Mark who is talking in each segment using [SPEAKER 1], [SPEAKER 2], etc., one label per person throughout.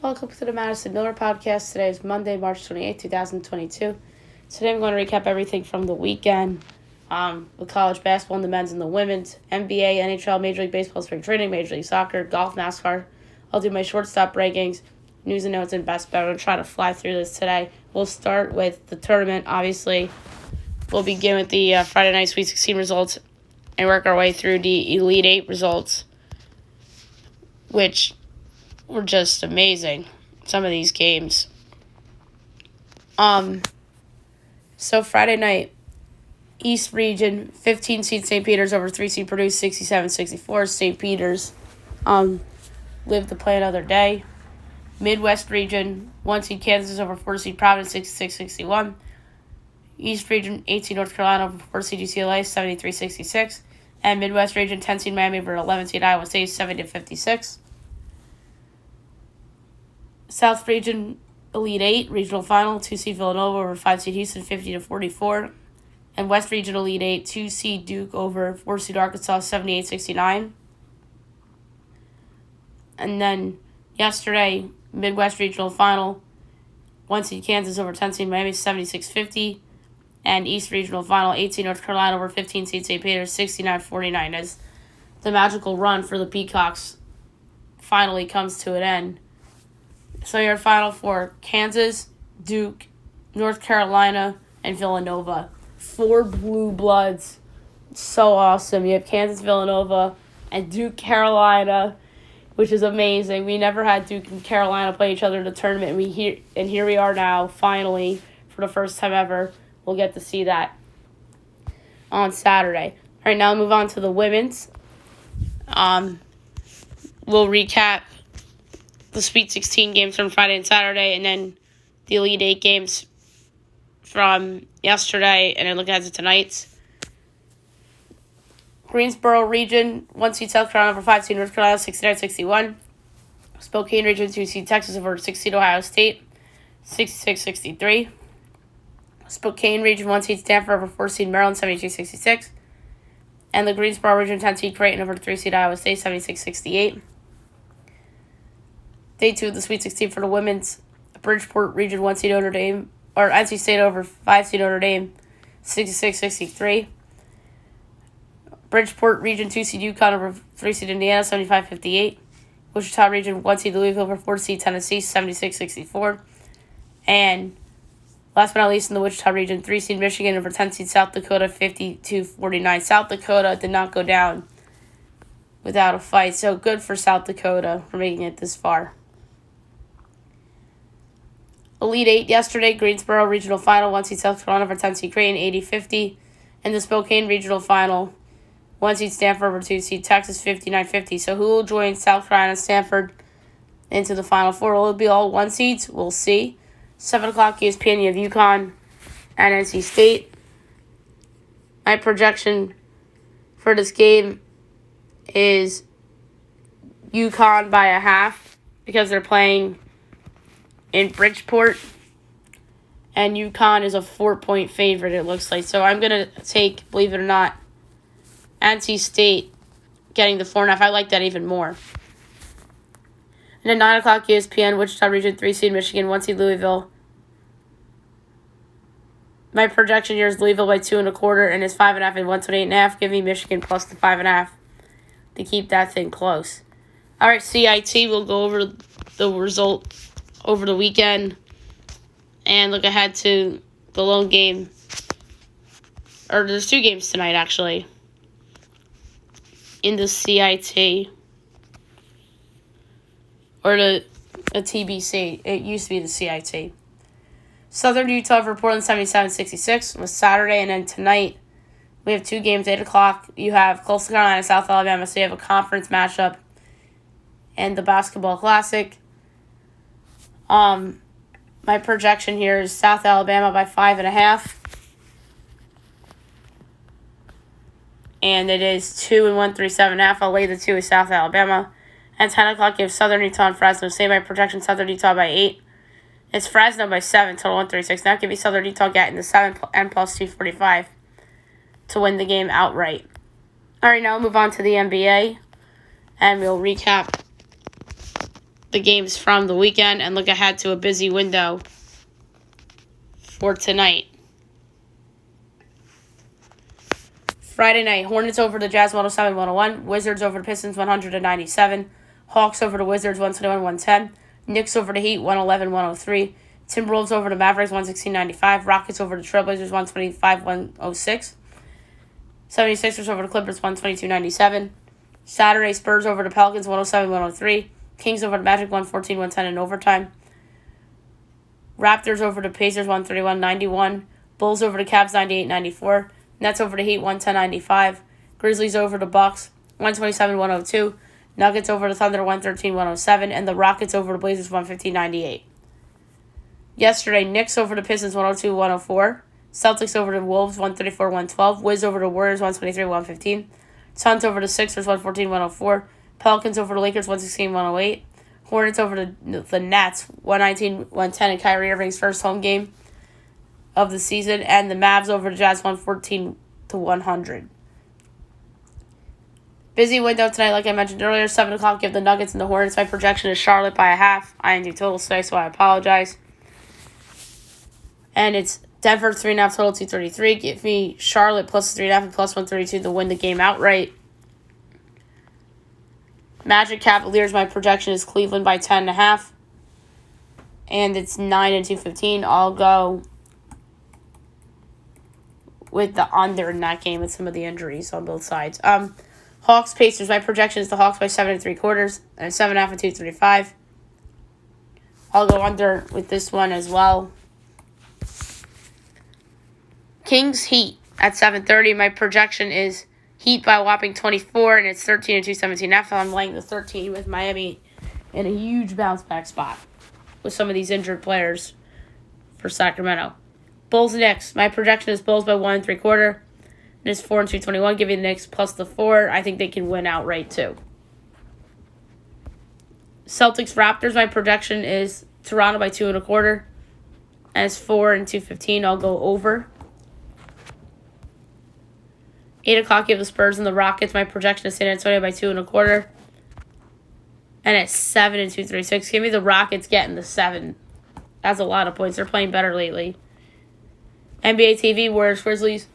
[SPEAKER 1] Welcome to the Madison Miller Podcast. Today is Monday, March 28th, 2022. Today I'm going to recap everything from the weekend with college basketball in the men's and the women's, NBA, NHL, Major League Baseball, spring training, Major League Soccer, golf, NASCAR. I'll do my shortstop rankings, news and notes, and best bet. I'm going to try to fly through this today. We'll start with the tournament, obviously. We'll begin with the Friday night Sweet 16 results and work our way through the Elite 8 results, which were just amazing, some of these games. So Friday night, East Region, 15 seed St. Peter's over 3 seed Purdue, 67-64. St. Peter's lived to play another day. Midwest Region, 1 seed Kansas over 4 seed Providence, 66-61. East Region, 18 North Carolina over 4 seed UCLA, 73-66. And Midwest Region, 10 seed Miami over 11 seed Iowa State, 70-56. South Region Elite 8, Regional Final, 2 seed Villanova over 5 seed Houston, 50-44. And West Region Elite 8, 2 seed Duke over 4 seed Arkansas, 78-69. And then yesterday, Midwest Regional Final, 1 seed Kansas over 10 seed Miami, 76-50. And East Regional Final, 18 North Carolina over 15 seed St. Peter's, 69-49. As the magical run for the Peacocks finally comes to an end. So your Final Four: Kansas, Duke, North Carolina, and Villanova. 4 blue bloods. So awesome. You have Kansas, Villanova, and Duke, Carolina, which is amazing. We never had Duke and Carolina play each other in the tournament, and here we are now, finally, for the first time ever. We'll get to see that on Saturday. All right, now we'll move on to the women's. We'll recap the Sweet 16 games from Friday and Saturday, and then the Elite 8 games from yesterday, and then look ahead to tonight's. Greensboro Region, 1 seed South Carolina over 5 seed North Carolina, 69-61. Spokane Region, 2 seed Texas over 6 seed Ohio State, 66-63. Spokane Region, 1 seed Stanford over 4 seed Maryland, 72-66. And the Greensboro Region, 10 seed Creighton over 3 seed Iowa State, 76-68. Day 2 of the Sweet 16 for the women's. Bridgeport Region 1 seed Notre Dame, or NC State over 5 seed Notre Dame, 66-63. Bridgeport Region 2 seed UConn over 3 seed Indiana, 75-58. Wichita Region 1 seed Louisville over 4 seed Tennessee, 76-64. And last but not least, in the Wichita Region, 3 seed Michigan over 10 seed South Dakota, 52-49. South Dakota did not go down without a fight, so good for South Dakota for making it this far. Elite 8 yesterday, Greensboro Regional Final, 1 seed South Carolina over 10 seed Creighton, 80-50. And the Spokane Regional Final, 1 seed Stanford over 2 seed Texas, 59-50. So who will join South Carolina and Stanford into the Final Four? Will it be all 1 seeds? We'll see. 7 o'clock ESPN, you have UConn and NC State. My projection for this game is UConn by a half because they're playing in Bridgeport, and UConn is a 4-point favorite, it looks like. So I'm going to take, believe it or not, NC State getting the 4.5. I like that even more. And then 9 o'clock ESPN, Wichita Region 3 seed Michigan, 1 seed Louisville. My projection here is Louisville by 2.25, and it's 5.5 and 128.5. Give me Michigan plus the 5.5 to keep that thing close. All right, CIT, we'll go over the result over the weekend and look ahead to the lone game. Or there's 2 games tonight, actually, in the CIT. Or the TBC. It used to be the CIT. Southern Utah over Portland, 77-66 was Saturday, and then tonight we have 2 games, 8 o'clock. You have Coastal Carolina, South Alabama, so you have a conference matchup and the Basketball Classic. My projection here is South Alabama by 5.5. And it is 2 and 137.5. I'll lay the 2 with South Alabama. And 10 o'clock, you have Southern Utah and Fresno. Same my projection, Southern Utah by 8. It's Fresno by 7, total 136. Now give me Southern Utah getting the 7 and plus 245 to win the game outright. All right, now we'll move on to the NBA. And we'll recap the games from the weekend and look ahead to a busy window for tonight. Friday night, Hornets over the Jazz 107-101, Wizards over the Pistons 100-97, Hawks over the Wizards 121-110, Knicks over the Heat 111-103, Timberwolves over the Mavericks 116-95, Rockets over the Trailblazers 125-106, 76ers over the Clippers 122-97, Saturday, Spurs over the Pelicans 107-103, Kings over the Magic 114-110 in overtime, Raptors over the Pacers 131-91, Bulls over the Cavs 98-94, Nets over the Heat 110-95, Grizzlies over the Bucks 127-102, Nuggets over the Thunder 113-107, and the Rockets over the Blazers 115-98. Yesterday, Knicks over the Pistons 102-104, Celtics over the Wolves 134-112, Wiz over the Warriors 123-115, Suns over the Sixers 114-104, Pelicans over the Lakers 116-108, Hornets over the Nets 119-110 in Kyrie Irving's first home game of the season, and the Mavs over the Jazz 114-100. Busy window tonight, like I mentioned earlier. 7 o'clock, give the Nuggets and the Hornets. My projection is Charlotte by a half. I didn't do totals today, so I apologize. And it's Denver 3.5 total, 233. Give me Charlotte plus 3.5 and plus 132 to win the game outright. Magic Cavaliers, my projection is Cleveland by 10.5. And it's 9 and 215. I'll go with the under in that game with some of the injuries on both sides. Hawks Pacers, my projection is the Hawks by 7 3/4 and 7.5 and 235. I'll go under with this one as well. Kings Heat at 7:30. My projection is Heat by a whopping 24, and it's 13 and 217. I'm laying the 13 with Miami in a huge bounce back spot with some of these injured players for Sacramento. Bulls Knicks. My projection is Bulls by 1 3/4. And it's 4 and 221. Give you the Knicks plus the 4. I think they can win outright too. Celtics Raptors. My projection is Toronto by 2 1/4. And it's 4 and 215. I'll go over. 8 o'clock, give the Spurs and the Rockets. My projection is San Antonio by 2 1/4. And it's 7 and 236. Give me the Rockets getting the 7. That's a lot of points. They're playing better lately. NBA TV, Warriors Grizzlies.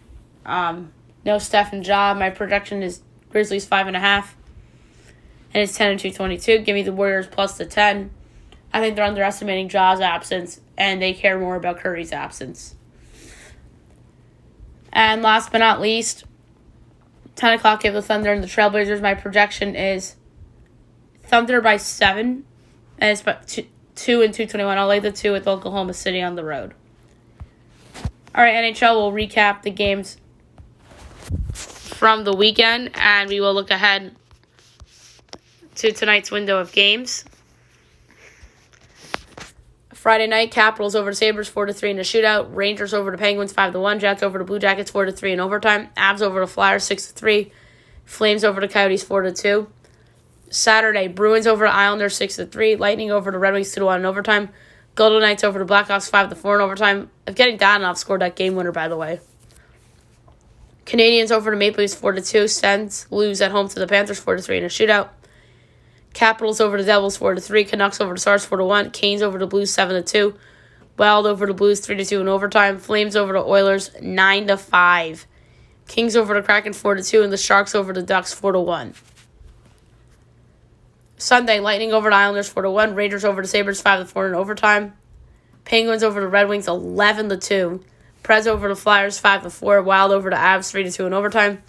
[SPEAKER 1] No Steph and Ja. My projection is Grizzlies 5.5. And it's 10 and 222. Give me the Warriors plus the 10. I think they're underestimating Ja's absence, and they care more about Curry's absence. And last but not least, 10 o'clock, give the Thunder and the Trailblazers. My projection is Thunder by 7. And it's about 2 and 221. I'll lay the 2 with Oklahoma City on the road. All right, NHL will recap the games from the weekend, and we will look ahead to tonight's window of games. Friday night, Capitals over the Sabres 4-3 in a shootout. Rangers over the Penguins 5-1. Jets over the Blue Jackets 4-3 in overtime. Avs over the Flyers 6-3. Flames over the Coyotes 4-2. Saturday, Bruins over the Islanders 6-3. Lightning over the Red Wings 2-1 in overtime. Golden Knights over the Blackhawks 5-4 in overtime. Evgeny Dadonov scored that game winner, by the way. Canadians over the Maple Leafs 4-2. Sens lose at home to the Panthers 4-3 in a shootout. Capitals over the Devils 4-3. Canucks over the Stars 4-1. Canes over the Blues 7-2. Wild over the Blues 3-2 in overtime. Flames over the Oilers 9-5. Kings over the Kraken 4-2, and the Sharks over the Ducks 4-1. Sunday, Lightning over the Islanders 4-1. Rangers over the Sabres 5-4 in overtime. Penguins over the Red Wings 11-2. Preds over the Flyers 5-4. Wild over the Avs 3-2 in overtime.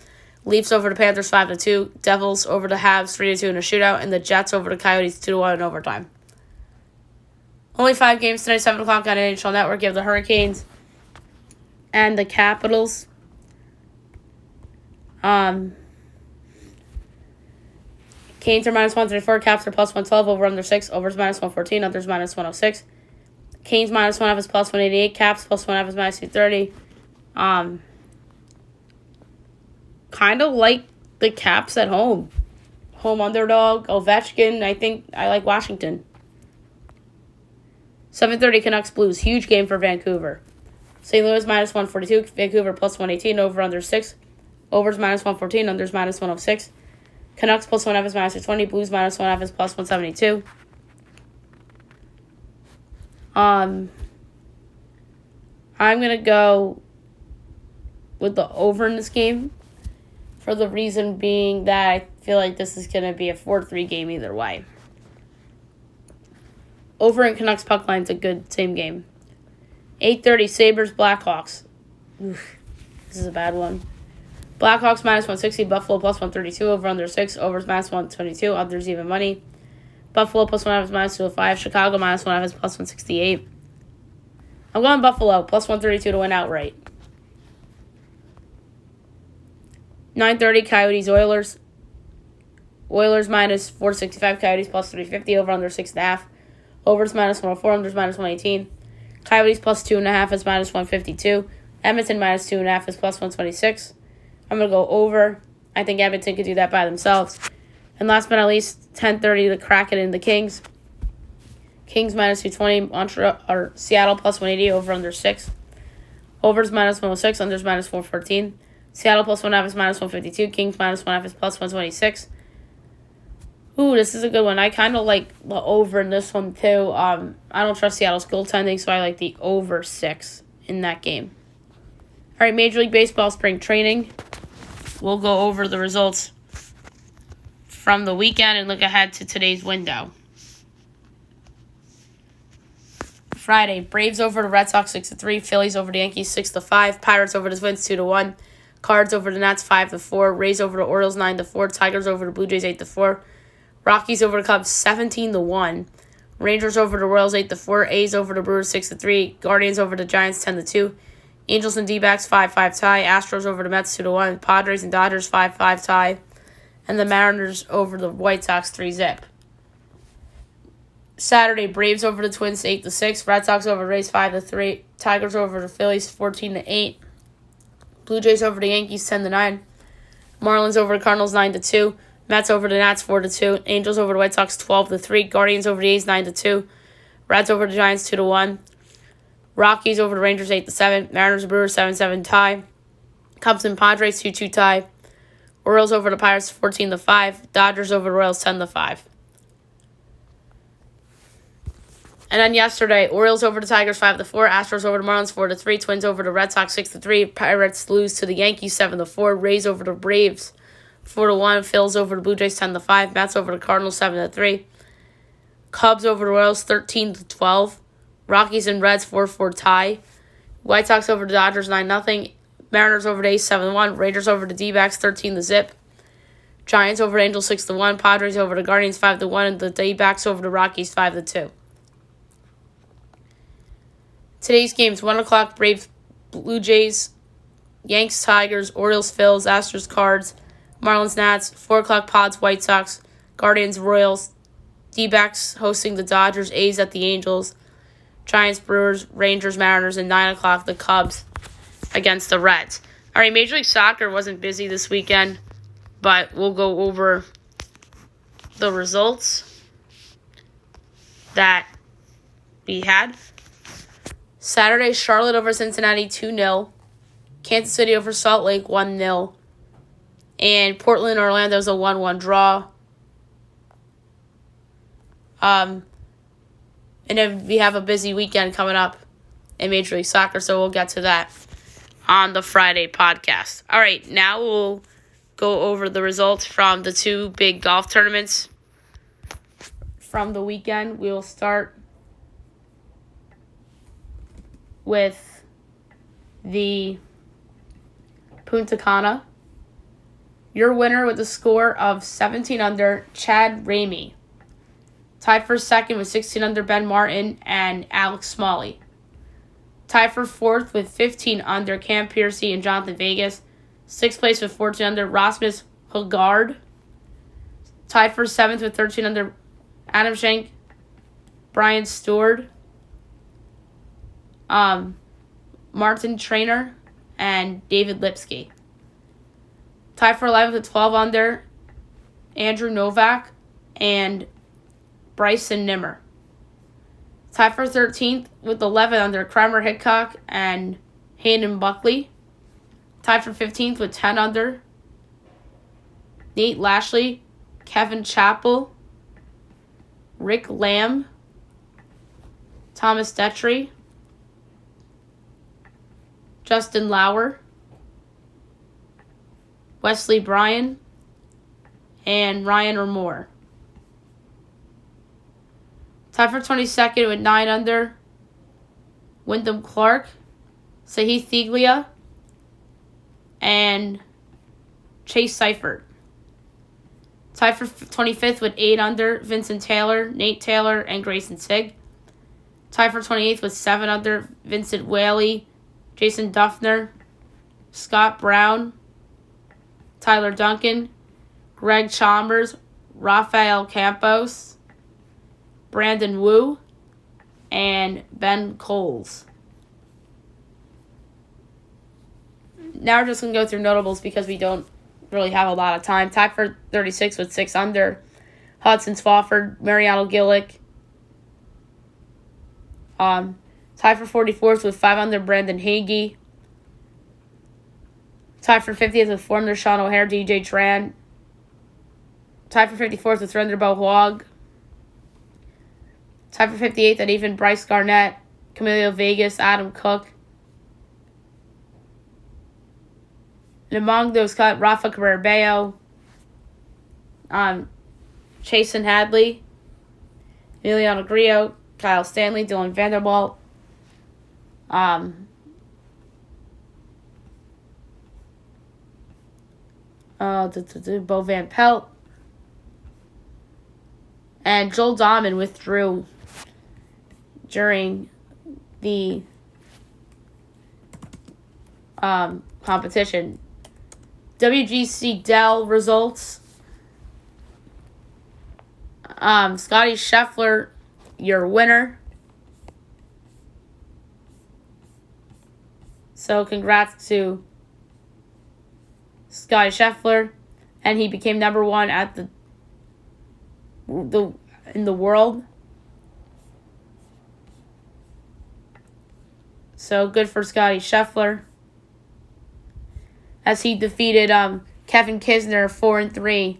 [SPEAKER 1] Leafs over the Panthers 5-2. Devils over the Habs 3-2 in a shootout, and the Jets over the Coyotes 2-1 in overtime. Only 5 games tonight, 7 o'clock on NHL Network. You have the Hurricanes and the Capitals. Canes are minus 134. Caps are plus 112. Over under 6. Overs minus 114. Unders minus 106. Canes minus 1.5 is plus 188. Caps plus 1.5 is minus 230. Kind of like the Caps at home. Home underdog. Ovechkin. I think I like Washington. 7:30 Canucks Blues. Huge game for Vancouver. St. Louis minus 142. Vancouver plus 118. Over under 6. Overs minus 114. Unders minus 106. Canucks plus 1.5 is minus 220. Blues minus 1.5 is plus 172. I'm going to go with the over in this game for the reason being that I feel like this is going to be a 4-3 game either way. Over in Canucks puck line's a good same game. 8:30 Sabres Blackhawks. Oof, this is a bad one. Blackhawks minus 160, Buffalo plus 132, over under 6, overs minus 122, unders even money. Buffalo plus 1.5 is minus 205, Chicago minus 1.5 is plus 168. I'm going Buffalo plus 132 to win outright. 9:30 Coyotes Oilers. Oilers minus 465, Coyotes plus 350, over under 6.5. Overs minus 104, unders minus 118. Coyotes plus 2.5 is minus 152. Edmonton minus 2.5 is plus 126. I'm going to go over. I think Edmonton could do that by themselves. And last but not least, 10:30, the Kraken and the Kings. Kings minus 220, Seattle plus 180, over under 6. Overs minus 106, unders minus 414. Seattle plus 1.5 is minus 152. Kings minus 1.5 is plus 126. Ooh, this is a good one. I kind of like the over in this one, too. I don't trust Seattle's goaltending, so I like the over 6 in that game. All right, Major League Baseball spring training. We'll go over the results from the weekend and look ahead to today's window. Friday, Braves over the Red Sox 6-3, Phillies over the Yankees 6-5, Pirates over the Twins 2-1, Cards over the Nats 5-4, Rays over the Orioles 9-4, Tigers over the Blue Jays 8-4, Rockies over the Cubs 17-1, Rangers over the Royals 8-4, A's over the Brewers 6-3, Guardians over the Giants 10-2, Angels and D-backs 5-5 tie, Astros over the Mets 2-1, Padres and Dodgers 5-5 tie, and the Mariners over the White Sox 3-0. Saturday, Braves over the Twins 8-6, Red Sox over the Rays 5-3, Tigers over the Phillies 14-8, Blue Jays over the Yankees 10-9, Marlins over the Cardinals 9-2, Mets over the Nats 4-2, Angels over the White Sox 12-3, Guardians over the A's 9-2, Reds over the Giants 2-1, Rockies over the Rangers 8-7, Mariners and Brewers 7-7 tie, Cubs and Padres 2-2 tie, Orioles over the Pirates 14-5, Dodgers over the Royals 10-5. And then yesterday, Orioles over the Tigers 5-4, Astros over the Marlins 4-3, Twins over the Red Sox 6-3, Pirates lose to the Yankees 7-4, Rays over the Braves 4-1, Phils over the Blue Jays 10-5, Mets over the Cardinals 7-3, Cubs over the Royals 13-12, Rockies and Reds 4-4 tie, White Sox over the Dodgers 9-0, Mariners over the A's 7-1, Rangers over the D-backs 13-0, Giants over the Angels 6-1, Padres over the Guardians 5-1, and the D-backs over the Rockies 5-2. Today's games: 1 o'clock Braves, Blue Jays, Yanks, Tigers, Orioles, Phils, Astros, Cards, Marlins, Nats. 4 o'clock Pods, White Sox, Guardians, Royals, D-backs hosting the Dodgers, A's at the Angels, Giants, Brewers, Rangers, Mariners, and 9 o'clock the Cubs against the Reds. All right, Major League Soccer wasn't busy this weekend, but we'll go over the results that we had. Saturday, Charlotte over Cincinnati 2-0. Kansas City over Salt Lake 1-0. And Portland, Orlando is a 1-1 draw. And then we have a busy weekend coming up in Major League Soccer, so we'll get to that on the Friday podcast. All right, now we'll go over the results from the 2 big golf tournaments from the weekend. We will start with the Punta Cana. Your winner with a score of 17 under, Chad Ramey. Tied for second with 16 under, Ben Martin and Alex Smalley. Tied for fourth with 15 under, Cam Piercy and Jonathan Vegas. Sixth place with 14 under, Rasmus Hugard. Tied for seventh with 13 under, Adam Schenk, Brian Stewart, Martin Trainer, and David Lipsky. Tied for 11th with 12 under, Andrew Novak and Bryson Nimmer. Tied for 13th with 11 under, Kramer Hickok and Hayden Buckley. Tied for 15th with 10 under, Nate Lashley, Kevin Chappell, Rick Lamb. Thomas Detry, Justin Lauer, Wesley Bryan, and Ryan Remore. Tied for 22nd with 9 under, Wyndham Clark, Sahith Thiglia, and Chase Seifert. Tied for 25th with 8 under, Vincent Taylor, Nate Taylor, and Grayson Sigg. Tied for 28th with 7 under, Vincent Whaley, Jason Duffner, Scott Brown, Tyler Duncan, Greg Chalmers, Rafael Campos, Brandon Wu, and Ben Coles. Now we're just going to go through notables because we don't really have a lot of time. Tied for 36 with 6 under, Hudson Swafford, Mariano Gillick. Tied for 44th with 5 under, Brandon Hagee. Tied for 50th with 4 under, Sean O'Hare, DJ Tran. Tied for 54th with 3 under, Bo Hogg. Tied for 58th at even, Bryce Garnett, Camilo Vegas, Adam Cook. And among those cut, Rafa Cabrera-Bello, Chasen Hadley, Emiliano Grillo, Kyle Stanley, Dylan Vanderwalt, Bo Van Pelt, and Joel Dahman withdrew during the competition. WGC Dell results. Scotty Scheffler, your winner. So congrats to Scotty Scheffler, and he became number 1 at in the world. So good for Scotty Scheffler, as he defeated Kevin Kisner 4-3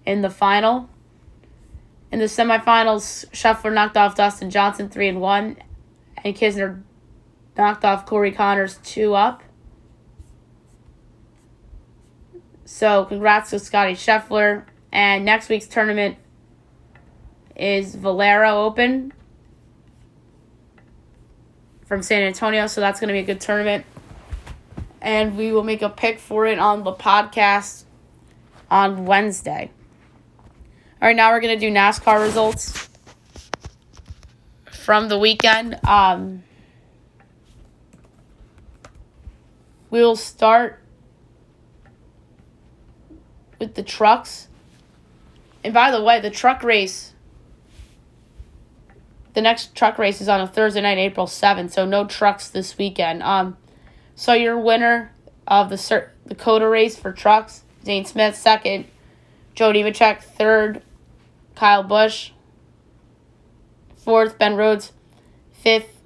[SPEAKER 1] in the final. In the semifinals, Scheffler knocked off Dustin Johnson 3-1, and Kisner knocked off Corey Connors 2-up. So congrats to Scotty Scheffler. And next week's tournament is Valero Open from San Antonio, so that's going to be a good tournament. And we will make a pick for it on the podcast on Wednesday. All right, now we're going to do NASCAR results from the weekend. We will start with the trucks. And by the way, the next truck race is on a Thursday night, April 7th, so no trucks this weekend. So your winner of the Dakota race for trucks, Zane Smith. Second, Joe Nemechek. Third, Kyle Busch. Fourth, Ben Rhodes. Fifth,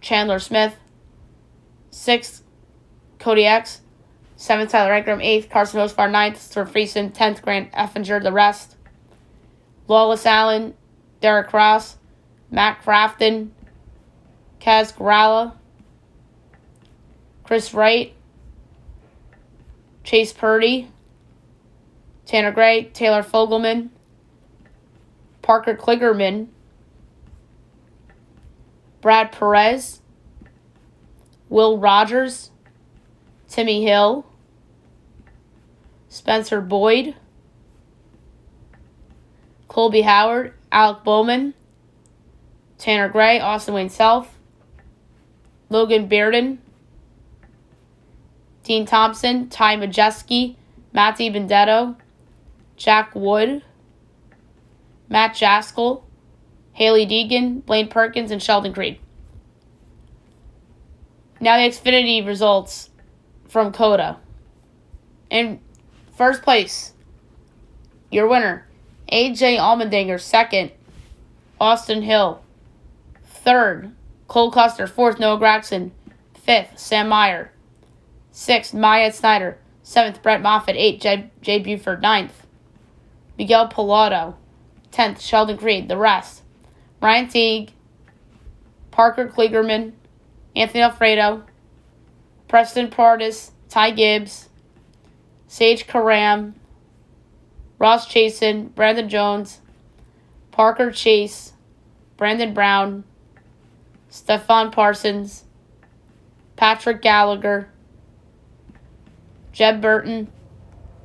[SPEAKER 1] Chandler Smith. Sixth, Cody X. Seventh, Tyler Eckram. Eighth, Carson Hosfar. Ninth, Stuart Friesen. 10th, Grant Effinger. The rest, Lawless Allen, Derek Ross, Matt Crafton, Kaz Gralla, Chris Wright, Chase Purdy, Tanner Gray, Taylor Fogelman, Parker Kligerman, Brad Perez, Will Rogers, Timmy Hill, Spencer Boyd, Colby Howard, Alec Bowman, Tanner Gray, Austin Wayne Self, Logan Bearden, Dean Thompson, Ty Majeski, Matty Benedetto, Jack Wood, Matt Jaskell, Haley Deegan, Blaine Perkins, and Sheldon Creed. Now the Xfinity results from COTA. In first place, your winner, AJ Allmendinger. Second, Austin Hill. Third, Cole Custer. Fourth, Noah Gragson. Fifth, Sam Meyer. Sixth, Myatt Snyder. Seventh, Brett Moffitt. Eighth, Jay Buford. Ninth, Miguel Pilato. 10th, Sheldon Creed. The rest, Ryan Teague, Parker Kligerman, Anthony Alfredo, Preston Pardis, Ty Gibbs, Sage Karam, Ross Chasen, Brandon Jones, Parker Chase, Brandon Brown, Stephon Parsons, Patrick Gallagher, Jeb Burton,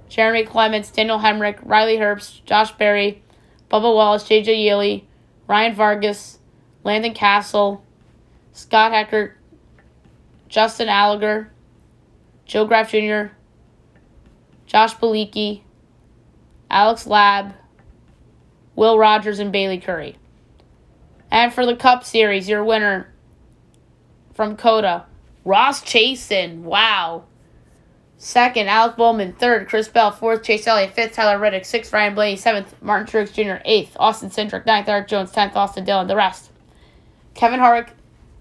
[SPEAKER 1] Jeremy Clements, Daniel Hemrick, Riley Herbst, Josh Berry, Bubba Wallace, J.J. Yealy, Ryan Vargas, Landon Castle, Scott Heckert, Justin Allgaier, Joe Graff Jr., Josh Belicki, Alex Labb, Will Rogers, and Bailey Curry. And for the Cup Series, your winner from Coda, Ross Chasen. Wow. Second, Alec Bowman. Third, Chris Bell. Fourth, Chase Elliott. Fifth, Tyler Reddick. Sixth, Ryan Blaney. Seventh, Martin Truex Jr. Eighth, Austin Cindric. Ninth, Eric Jones. 10th, Austin Dillon. The rest: Kevin Harvick,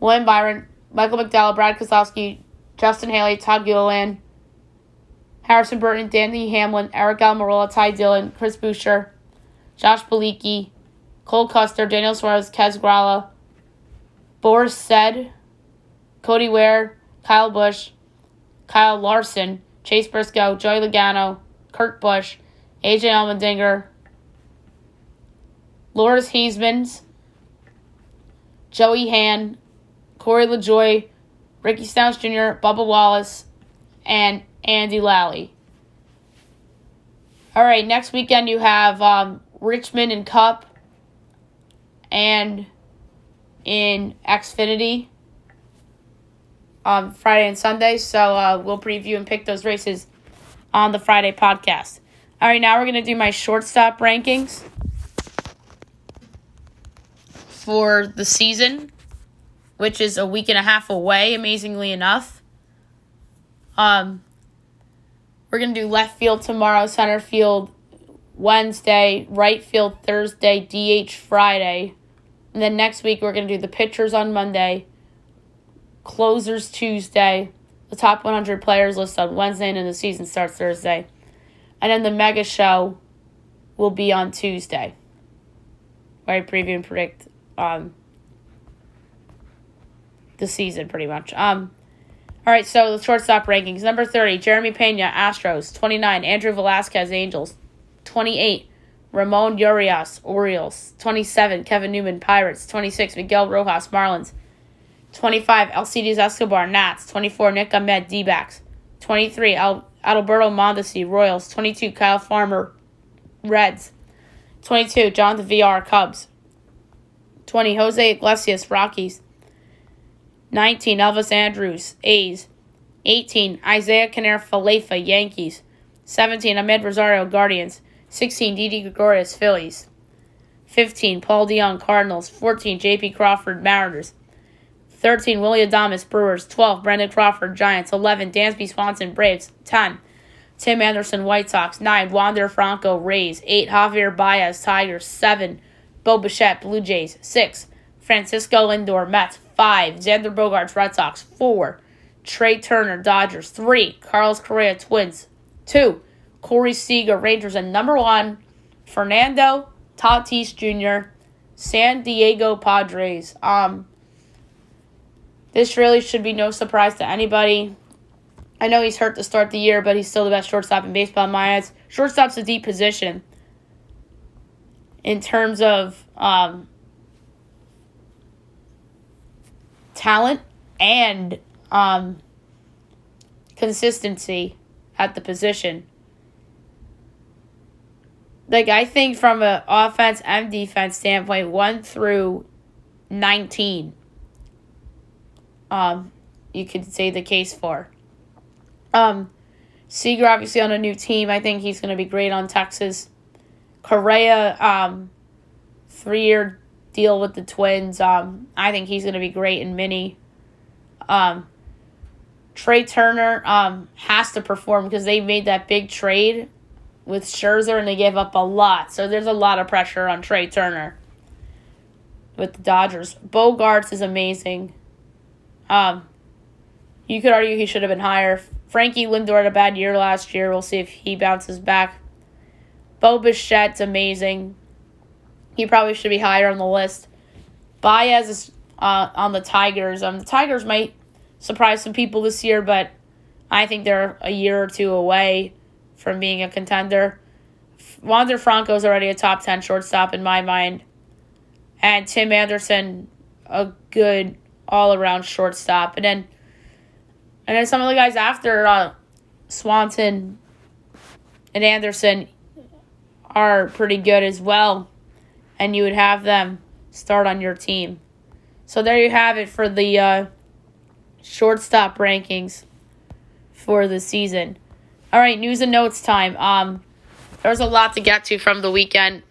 [SPEAKER 1] William Byron, Michael McDowell, Brad Keselowski, Justin Haley, Todd Gilliland, Harrison Burton, Danny Hamlin, Eric Almirola, Ty Dillon, Chris Buescher, Josh Belicki, Cole Custer, Daniel Suarez, Kez Grala, Boris Said, Cody Ware, Kyle Busch, Kyle Larson, Chase Briscoe, Joey Logano, Kurt Busch, AJ Allmendinger, Loris Heismans, Joey Han, Corey LaJoie, Ricky Stenhouse Jr., Bubba Wallace, and Andy Lally. All right, next weekend you have Richmond and Cup and in Xfinity on Friday and Sunday. So we'll preview and pick those races on the Friday podcast. All right, now we're going to do my shortstop rankings for the season, which is a week and a half away, amazingly enough. We're going to do left field tomorrow, center field Wednesday, right field Thursday, DH Friday. And then next week we're going to do the pitchers on Monday, closers Tuesday, the top 100 players list on Wednesday, and then the season starts Thursday. And then the mega show will be on Tuesday, where I preview and predict the season pretty much. All right, so the shortstop rankings. Number 30, Jeremy Pena, Astros. 29, Andrew Velasquez, Angels. 28, Ramon Urias, Orioles. 27, Kevin Newman, Pirates. 26, Miguel Rojas, Marlins. 25, Alcides Escobar, Nats. 24, Nick Ahmed, D-backs. 23, Adalberto Mondesi, Royals. 22, Kyle Farmer, Reds. 22, Jonathan VR, Cubs. 20, Jose Iglesias, Rockies. 19, Elvis Andrus, A's. 18, Isaiah Kiner-Falefa, Yankees. 17, Ahmed Rosario, Guardians. 16, Didi Gregorius, Phillies. 15, Paul DeJong, Cardinals. 14, J.P. Crawford, Mariners. 13, Willie Adames, Brewers. 12, Brendan Crawford, Giants. 11, Dansby Swanson, Braves. 10, Tim Anderson, White Sox. 9, Wander Franco, Rays. 8, Javier Baez, Tigers. 7, Bo Bichette, Blue Jays. 6, Francisco Lindor, Mets. 5, Xander Bogaerts, Red Sox. 4, Trey Turner, Dodgers. 3, Carlos Correa, Twins. 2, Corey Seager, Rangers. And number 1, Fernando Tatis Jr., San Diego Padres. This really should be no surprise to anybody. I know he's hurt to start the year, but he's still the best shortstop in baseball in my eyes. Shortstop's a deep position in terms of talent and consistency at the position. Like, I think from an offense and defense standpoint, 1 through 19, you could say the case for. Seager obviously on a new team. I think he's going to be great on Texas. Correa, 3-year deal with the Twins. I think he's going to be great in mini. Trey Turner has to perform because they made that big trade with Scherzer and they gave up a lot. So there's a lot of pressure on Trey Turner with the Dodgers. Bogarts is amazing. You could argue he should have been higher. Frankie Lindor had a bad year last year. We'll see if he bounces back. Bo Bichette's amazing. He probably should be higher on the list. Baez is on the Tigers. The Tigers might surprise some people this year, but I think they're a year or two away from being a contender. Wander Franco is already a top 10 shortstop in my mind. And Tim Anderson, a good all-around shortstop. And then some of the guys after Swanson and Anderson are pretty good as well. And you would have them start on your team. So there you have it for the shortstop rankings for the season. All right, news and notes time. There's a lot to get to from the weekend.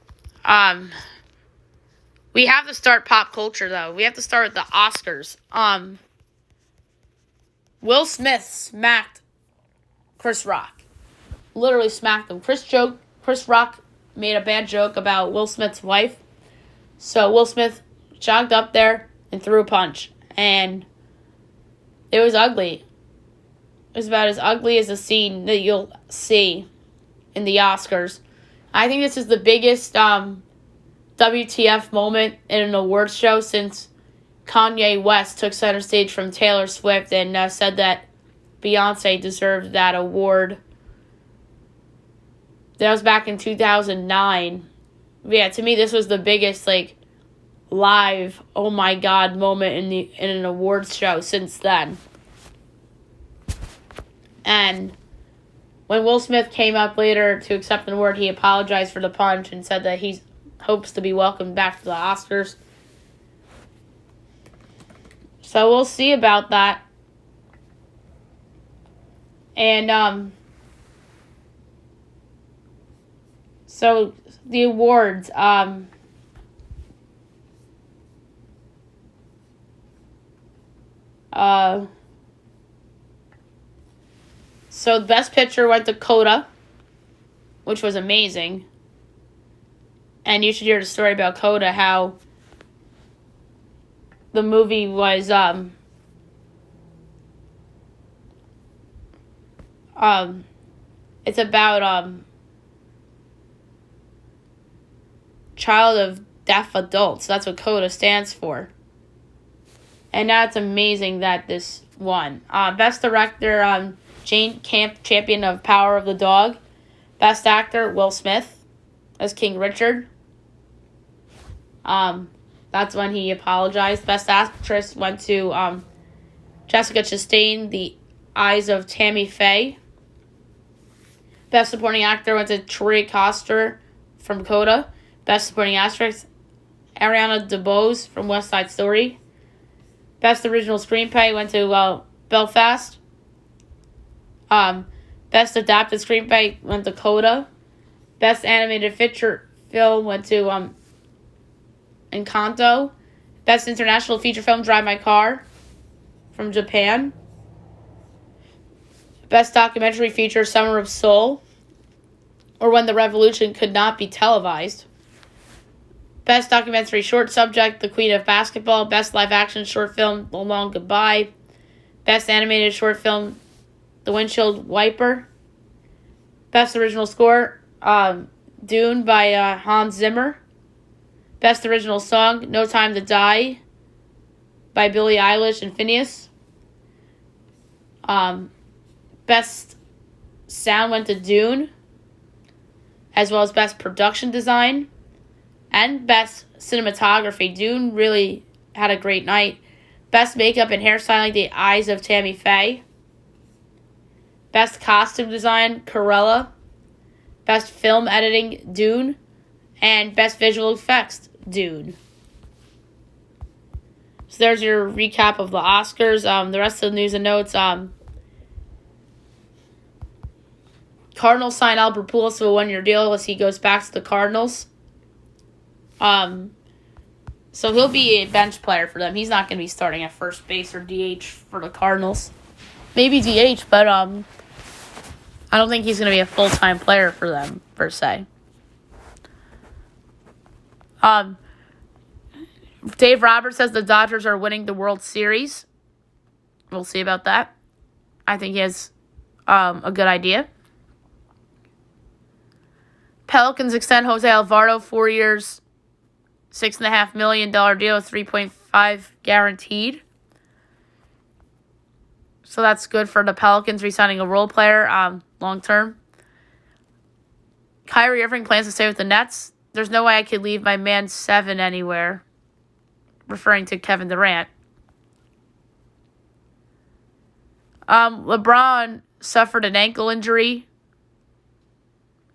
[SPEAKER 1] We have to start pop culture, though. We have to start with the Oscars. Will Smith smacked Chris Rock. Literally smacked him. Chris Rock made a bad joke about Will Smith's wife. So Will Smith jogged up there and threw a punch. And it was ugly. It was about as ugly as a scene that you'll see in the Oscars. I think this is the biggest WTF moment in an awards show since Kanye West took center stage from Taylor Swift and said that Beyonce deserved that award. That was back in 2009. But yeah, to me, this was the biggest live oh my god moment in an awards show since then. And when Will Smith came up later to accept an award, he apologized for the punch and said that he hopes to be welcomed back to the Oscars. So we'll see about that. And so the awards. So the best picture went to Coda, which was amazing. And you should hear the story about Coda, how the movie was it's about child of deaf adults. That's what Coda stands for. And that's amazing that this won. Best director, Jane Camp, champion of Power of the Dog. Best actor, Will Smith as King Richard. That's when he apologized. Best actress went to Jessica Chastain, The Eyes of Tammy Faye. Best supporting actor went to Troy Koster from Coda. Best supporting actress, Ariana DeBose from West Side Story. Best original screenplay went to Belfast. Best adapted screenplay went to Coda. Best animated feature film went to Encanto. Best international feature film, Drive My Car from Japan. Best documentary feature, Summer of Soul, or When the Revolution Could Not Be Televised. Best documentary short subject, The Queen of Basketball. Best live action short film, The Long Goodbye. Best animated short film, The Windshield Wiper. Best original score, Dune by Hans Zimmer. Best original song, No Time to Die by Billie Eilish and Phineas. Best sound went to Dune, as well as best production design and best cinematography. Dune really had a great night. Best makeup and hairstyling, The Eyes of Tammy Faye. Best costume design, Cruella. Best film editing, Dune. And best visual effects, Dune. So there's your recap of the Oscars. The rest of the news and notes. Cardinals sign Albert Pujols to a 1-year deal as he goes back to the Cardinals. So he'll be a bench player for them. He's not going to be starting at first base or DH for the Cardinals. Maybe DH, but I don't think he's going to be a full-time player for them, per se. Dave Roberts says the Dodgers are winning the World Series. We'll see about that. I think he has a good idea. Pelicans extend Jose Alvarado 4 years, $6.5 million deal, 3.5 guaranteed. So that's good for the Pelicans re-signing a role player long term. Kyrie Irving plans to stay with the Nets. There's no way I could leave my man 7 anywhere. Referring to Kevin Durant. LeBron suffered an ankle injury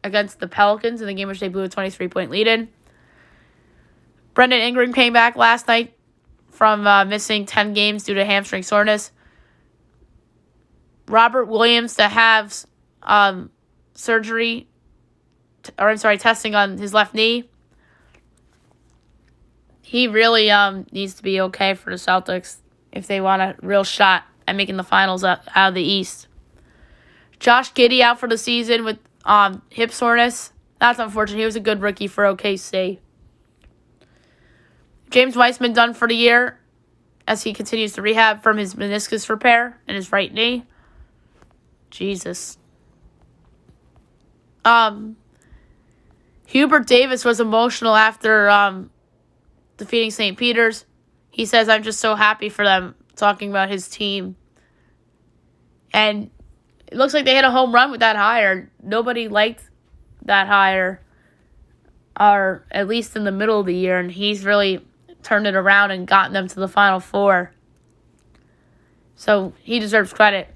[SPEAKER 1] against the Pelicans in the game which they blew a 23-point lead in. Brendan Ingram came back last night from missing 10 games due to hamstring soreness. Robert Williams to have testing on his left knee. He really needs to be okay for the Celtics if they want a real shot at making the finals out of the East. Josh Giddey out for the season with hip soreness. That's unfortunate. He was a good rookie for OKC. James Weissman done for the year as he continues to rehab from his meniscus repair in his right knee. Jesus. Hubert Davis was emotional after defeating St. Peter's. He says, I'm just so happy for them, talking about his team. And it looks like they hit a home run with that hire. Nobody liked that hire, or at least in the middle of the year, and he's really turned it around and gotten them to the Final Four. So he deserves credit.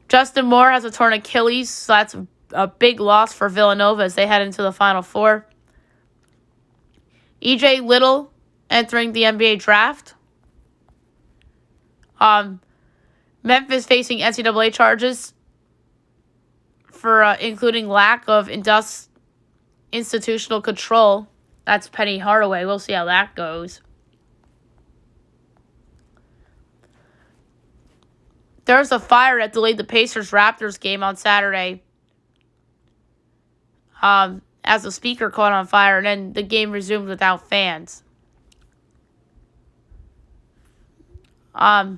[SPEAKER 1] Justin Moore has a torn Achilles, so that's a big loss for Villanova as they head into the Final Four. E.J. Little entering the NBA draft. Memphis facing NCAA charges for including lack of institutional control. That's Penny Hardaway. We'll see how that goes. There was a fire that delayed the Pacers-Raptors game on Saturday as a speaker caught on fire, and then the game resumed without fans. The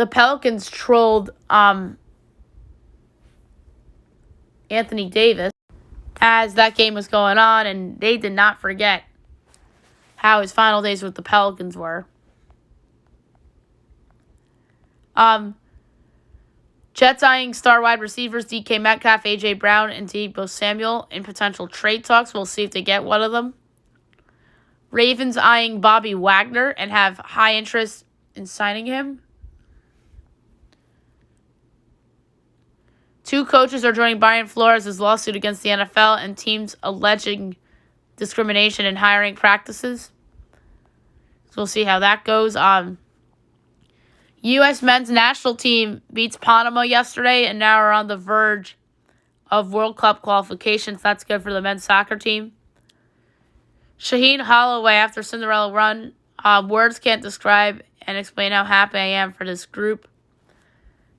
[SPEAKER 1] Pelicans trolled Anthony Davis as that game was going on, and they did not forget how his final days with the Pelicans were. Jets eyeing star wide receivers DK Metcalf, A.J. Brown, and Deebo Samuel in potential trade talks. We'll see if they get one of them. Ravens eyeing Bobby Wagner and have high interest in signing him. 2 coaches are joining Brian Flores' lawsuit against the NFL and teams alleging discrimination in hiring practices. So we'll see how that goes. U.S. men's national team beats Panama yesterday and now are on the verge of World Cup qualifications. That's good for the men's soccer team. Shaheen Holloway after Cinderella run. Words can't describe and explain how happy I am for this group.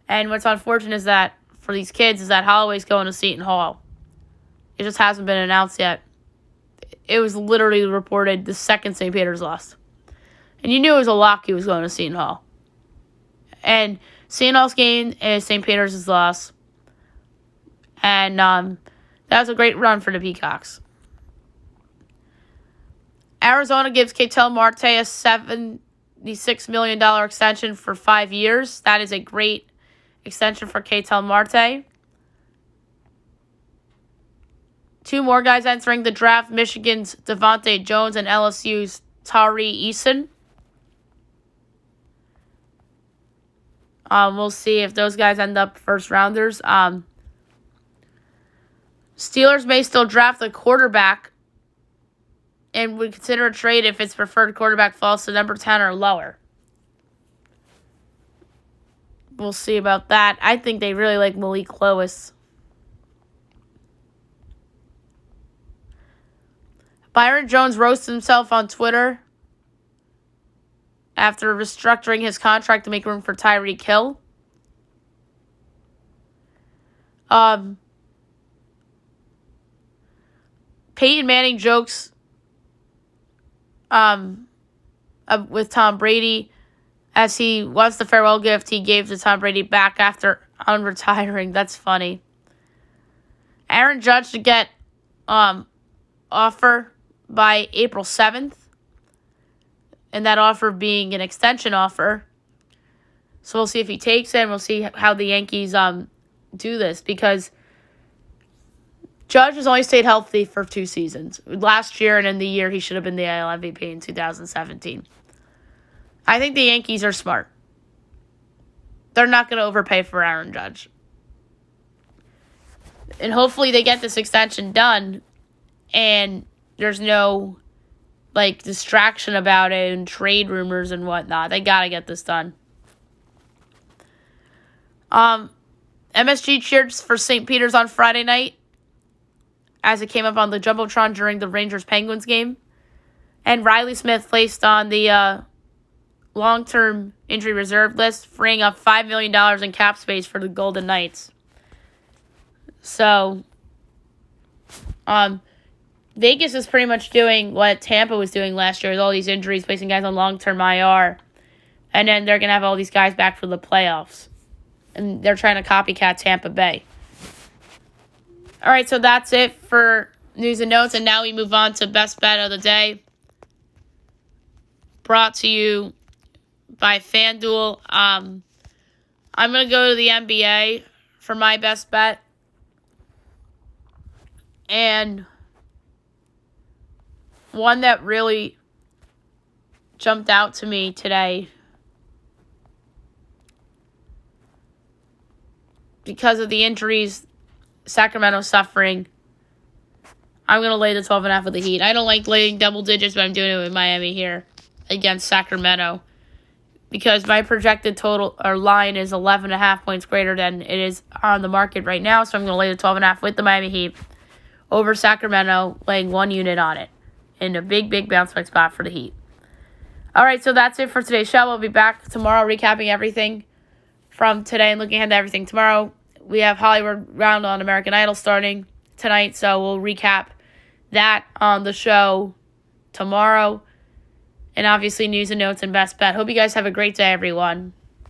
[SPEAKER 1] And what's unfortunate is that for these kids is that Holloway's going to Seton Hall. It just hasn't been announced yet. It was literally reported the second St. Peter's lost. And you knew it was a lock he was going to Seton Hall. And Seton Hall's game is St. Peter's' loss. And that was a great run for the Peacocks. Arizona gives Ketel Marte a $76 million extension for 5 years. That is a great extension for Ketel Marte. 2 more guys entering the draft. Michigan's Devontae Jones and LSU's Tari Eason. We'll see if those guys end up first rounders. Steelers may still draft a quarterback and would consider a trade if its preferred quarterback falls to number 10 or lower. We'll see about that. I think they really like Malik Lewis. Byron Jones roasted himself on Twitter after restructuring his contract to make room for Tyreek Hill. Peyton Manning jokes with Tom Brady as he wants the farewell gift he gave to Tom Brady back after unretiring. That's funny. Aaron Judge to get a offer by April 7th, and that offer being an extension offer. So we'll see if he takes it, and we'll see how the Yankees do this, because Judge has only stayed healthy for 2 seasons. Last year and in the year he should have been the AL MVP in 2017. I think the Yankees are smart. They're not going to overpay for Aaron Judge. And hopefully they get this extension done and there's no distraction about it and trade rumors and whatnot. They got to get this done. MSG cheered for St. Peter's on Friday night as it came up on the Jumbotron during the Rangers-Penguins game. And Riley Smith placed on the long-term injury reserve list, freeing up $5 million in cap space for the Golden Knights. So, Vegas is pretty much doing what Tampa was doing last year with all these injuries, placing guys on long-term IR. And then they're going to have all these guys back for the playoffs. And they're trying to copycat Tampa Bay. All right, so that's it for news and notes. And now we move on to Best Bet of the Day. Brought to you by FanDuel. I'm going to go to the NBA for my best bet. And one that really jumped out to me today because of the injuries Sacramento suffering, I'm going to lay the 12.5 with the Heat. I don't like laying double digits, but I'm doing it with Miami here against Sacramento because my projected total or line is 11.5 points greater than it is on the market right now. So I'm going to lay the 12.5 with the Miami Heat over Sacramento, laying 1 unit on it in a big bounce back spot for the Heat. All right, so that's it for today's show. We'll be back tomorrow recapping everything from today and looking ahead to everything tomorrow. We have Hollywood Round on American Idol starting tonight, so we'll recap that on the show tomorrow. And obviously news and notes and best bet. Hope you guys have a great day, everyone.